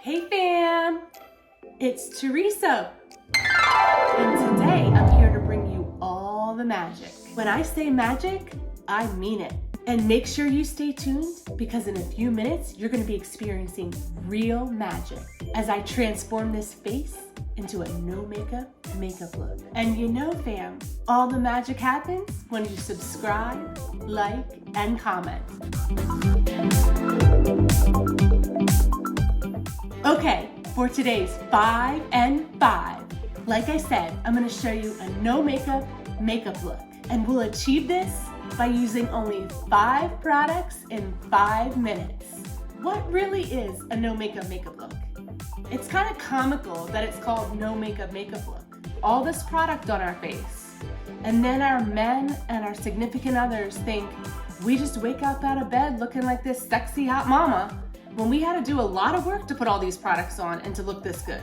Hey fam, it's Teresa, and today I'm here to bring you all the magic. When I say magic, I mean it. And make sure you stay tuned because in a few minutes, you're gonna be experiencing real magic as I transform this face into a no makeup look. And you know fam, all the magic happens when you subscribe, like, and comment. Okay, for today's 5 and 5, like I said, I'm gonna show you a no makeup look. And we'll achieve this by using only 5 products in 5 minutes. What really is a no makeup look? It's kind of comical that it's called no makeup look. All this product on our face. And then our men and our significant others think we just wake up out of bed looking like this sexy hot mama when we had to do a lot of work to put all these products on and to look this good.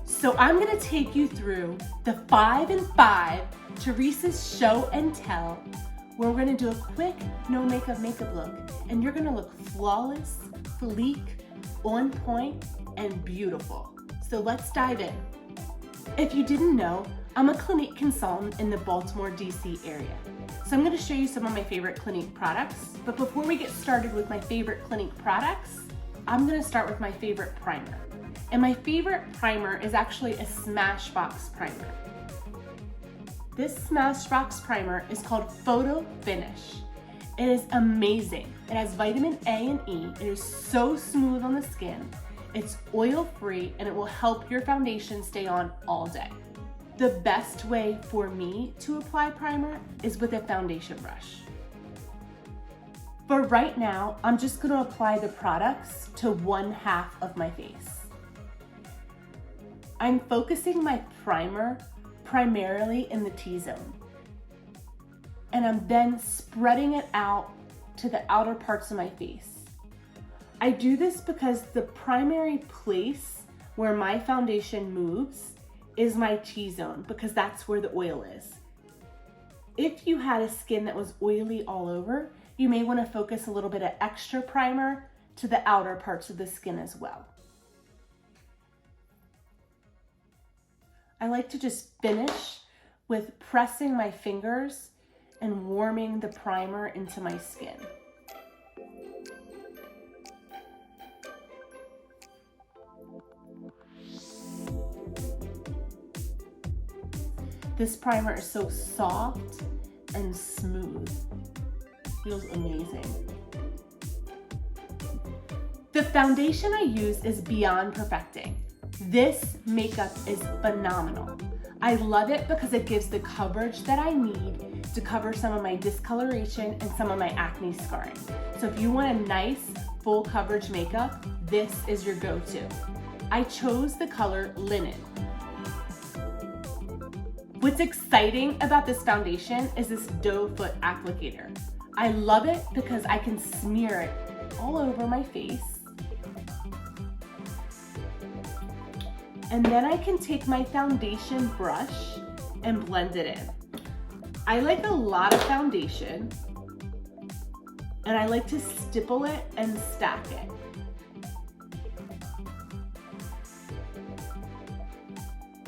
So I'm gonna take you through the 5 and 5 Teresa's show and tell, where we're gonna do a quick no makeup look, and you're gonna look flawless, sleek, on point, and beautiful. So let's dive in. If you didn't know, I'm a Clinique consultant in the Baltimore, DC area. So I'm gonna show you some of my favorite Clinique products, but before we get started with my favorite Clinique products, I'm gonna start with my favorite primer. And my favorite primer is actually a Smashbox primer. This Smashbox primer is called Photo Finish. It is amazing. It has vitamin A and E. It is so smooth on the skin. It's oil-free and it will help your foundation stay on all day. The best way for me to apply primer is with a foundation brush. For right now, I'm just gonna apply the products to 1/2 of my face. I'm focusing my primer primarily in the T-zone. And I'm then spreading it out to the outer parts of my face. I do this because the primary place where my foundation moves is my T-zone, because that's where the oil is. If you had a skin that was oily all over, you may want to focus a little bit of extra primer to the outer parts of the skin as well. I like to just finish with pressing my fingers and warming the primer into my skin. This primer is so soft and smooth. Feels amazing. The foundation I use is Beyond Perfecting. This makeup is phenomenal. I love it because it gives the coverage that I need to cover some of my discoloration and some of my acne scarring. So if you want a nice full coverage makeup, this is your go-to. I chose the color Linen. What's exciting about this foundation is this doe foot applicator. I love it because I can smear it all over my face. And then I can take my foundation brush and blend it in. I like a lot of foundation, and I like to stipple it and stack it.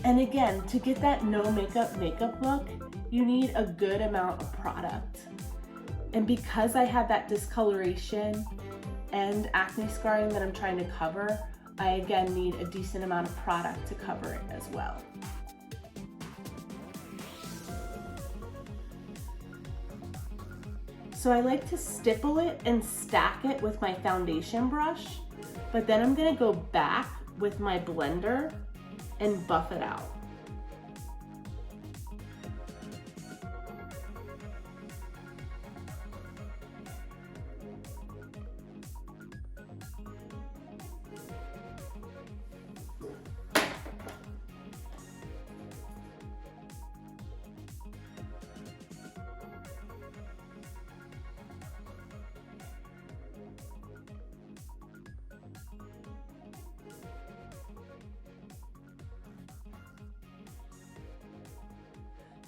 And again, to get that no makeup look, you need a good amount of product. And because I have that discoloration and acne scarring that I'm trying to cover, I again need a decent amount of product to cover it as well. So I like to stipple it and stack it with my foundation brush, but then I'm gonna go back with my blender and buff it out.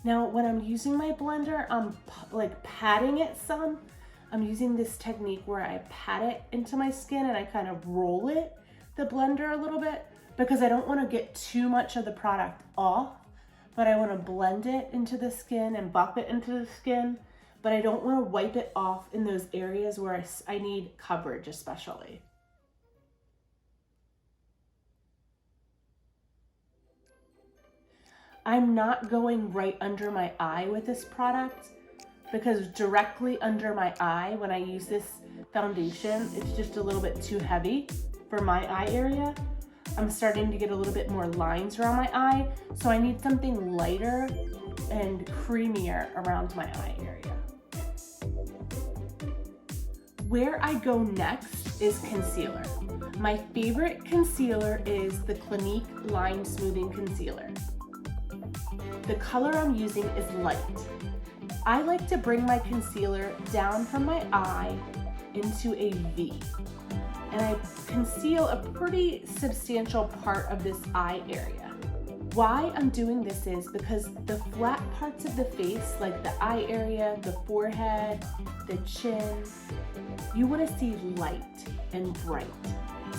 Now, when I'm using my blender, I'm like patting it some. I'm using this technique where I pat it into my skin and I kind of roll it, the blender, a little bit, because I don't want to get too much of the product off, but I want to blend it into the skin and buff it into the skin, but I don't want to wipe it off in those areas where I need coverage especially. I'm not going right under my eye with this product because directly under my eye, when I use this foundation, it's just a little bit too heavy for my eye area. I'm starting to get a little bit more lines around my eye, so I need something lighter and creamier around my eye area. Where I go next is concealer. My favorite concealer is the Clinique Line Smoothing Concealer. The color I'm using is light. I like to bring my concealer down from my eye into a V. And I conceal a pretty substantial part of this eye area. Why I'm doing this is because the flat parts of the face, like the eye area, the forehead, the chin, you want to see light and bright.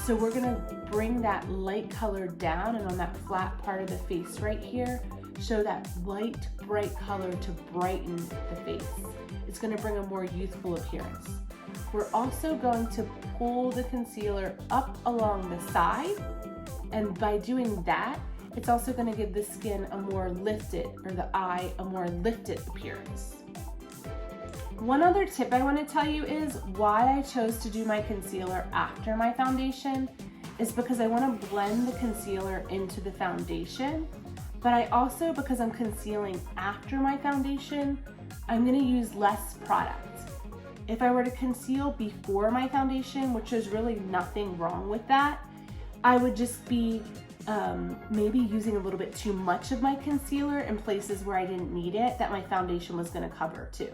So we're going to bring that light color down, and on that flat part of the face right here, show that light, bright color to brighten the face. It's going to bring a more youthful appearance. We're also going to pull the concealer up along the side, and by doing that, it's also going to give the skin a more lifted, or the eye a more lifted appearance. One other tip I want to tell you is why I chose to do my concealer after my foundation is because I want to blend the concealer into the foundation, but I also, because I'm concealing after my foundation, I'm going to use less product. If I were to conceal before my foundation, which is really nothing wrong with that, I would just be maybe using a little bit too much of my concealer in places where I didn't need it that my foundation was going to cover too.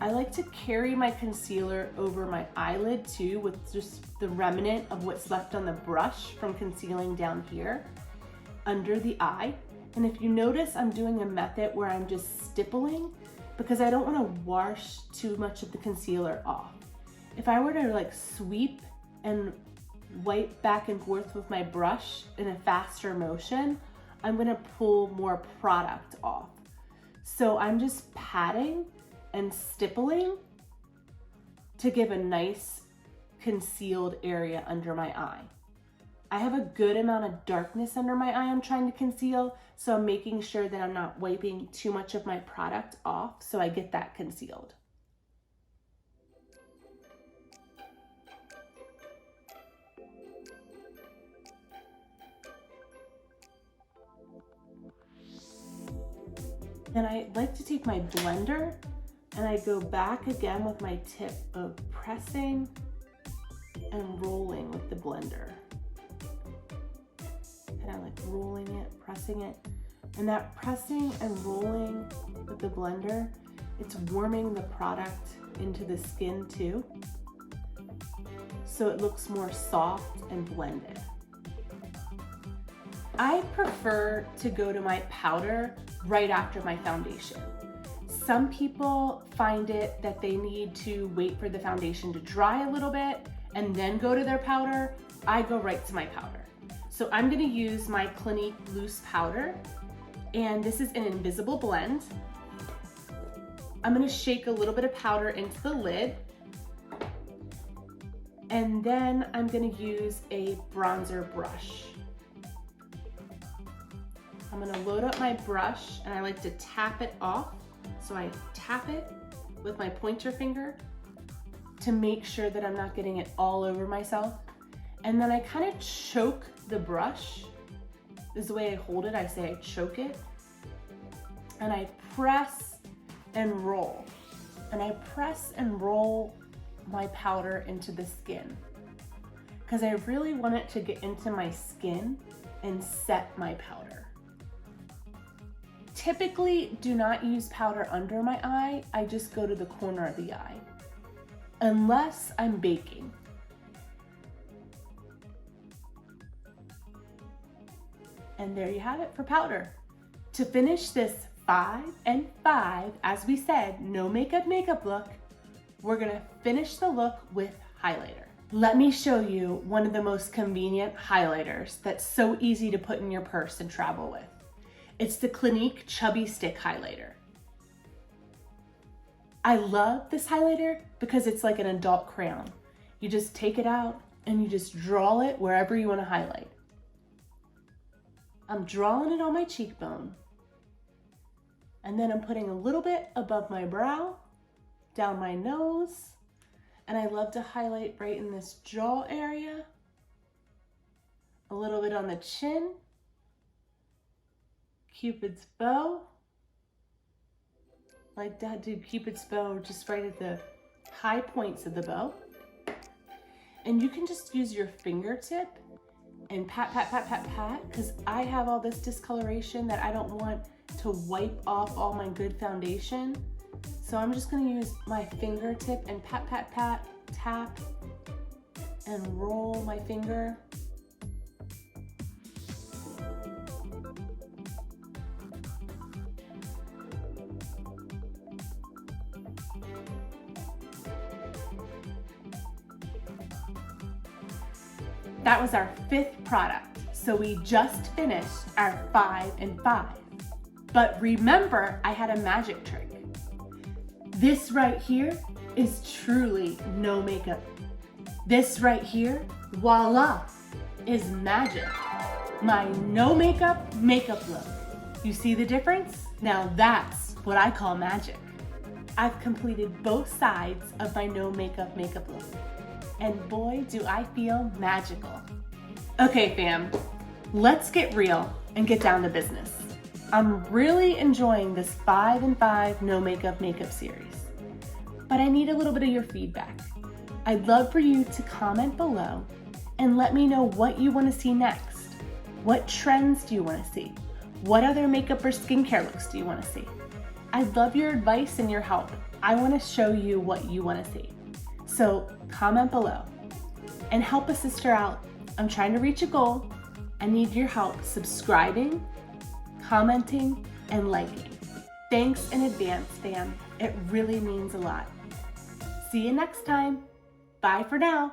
I like to carry my concealer over my eyelid too, with just the remnant of what's left on the brush from concealing down here under the eye. And if you notice, I'm doing a method where I'm just stippling because I don't want to wash too much of the concealer off. If I were to like sweep and wipe back and forth with my brush in a faster motion, I'm going to pull more product off. So I'm just patting and stippling to give a nice concealed area under my eye. I have a good amount of darkness under my eye I'm trying to conceal, so I'm making sure that I'm not wiping too much of my product off so I get that concealed. And I like to take my blender and I go back again with my tip of pressing and rolling with the blender. And I like rolling it, pressing it. And that pressing and rolling with the blender, it's warming the product into the skin too, so it looks more soft and blended. I prefer to go to my powder right after my foundation. Some people find it that they need to wait for the foundation to dry a little bit and then go to their powder. I go right to my powder. So I'm gonna use my Clinique loose powder, and this is an invisible blend. I'm gonna shake a little bit of powder into the lid, and then I'm gonna use a bronzer brush. I'm gonna load up my brush, and I like to tap it off. So I tap it with my pointer finger to make sure that I'm not getting it all over myself. And then I kind of choke the brush. This is the way I hold it. I say I choke it. And I press and roll. And I press and roll my powder into the skin, because I really want it to get into my skin and set my powder. Typically, do not use powder under my eye. I just go to the corner of the eye, unless I'm baking. And there you have it for powder. To finish this 5 and 5, as we said, no makeup look, we're gonna finish the look with highlighter. Let me show you one of the most convenient highlighters that's so easy to put in your purse and travel with. It's the Clinique Chubby Stick Highlighter. I love this highlighter because it's like an adult crayon. You just take it out and you just draw it wherever you want to highlight. I'm drawing it on my cheekbone. And then I'm putting a little bit above my brow, down my nose, and I love to highlight right in this jaw area, a little bit on the chin, Cupid's bow. Like that, do Cupid's bow just right at the high points of the bow. And you can just use your fingertip and pat, pat, pat, pat, pat, because I have all this discoloration that I don't want to wipe off all my good foundation. So I'm just gonna use my fingertip and pat, pat, pat, tap, and roll my finger. That was our 5th product. So we just finished our 5 and 5. But remember, I had a magic trick. This right here is truly no makeup. This right here, voila, is magic. My no makeup look. You see the difference? Now that's what I call magic. I've completed both sides of my no makeup look. And boy, do I feel magical. Okay, fam, let's get real and get down to business. I'm really enjoying this 5 and 5 no makeup series, but I need a little bit of your feedback. I'd love for you to comment below and let me know what you want to see next. What trends do you want to see? What other makeup or skincare looks do you want to see? I'd love your advice and your help. I want to show you what you want to see. So comment below and help a sister out. I'm trying to reach a goal. I need your help subscribing, commenting, and liking. Thanks in advance, fam. It really means a lot. See you next time. Bye for now.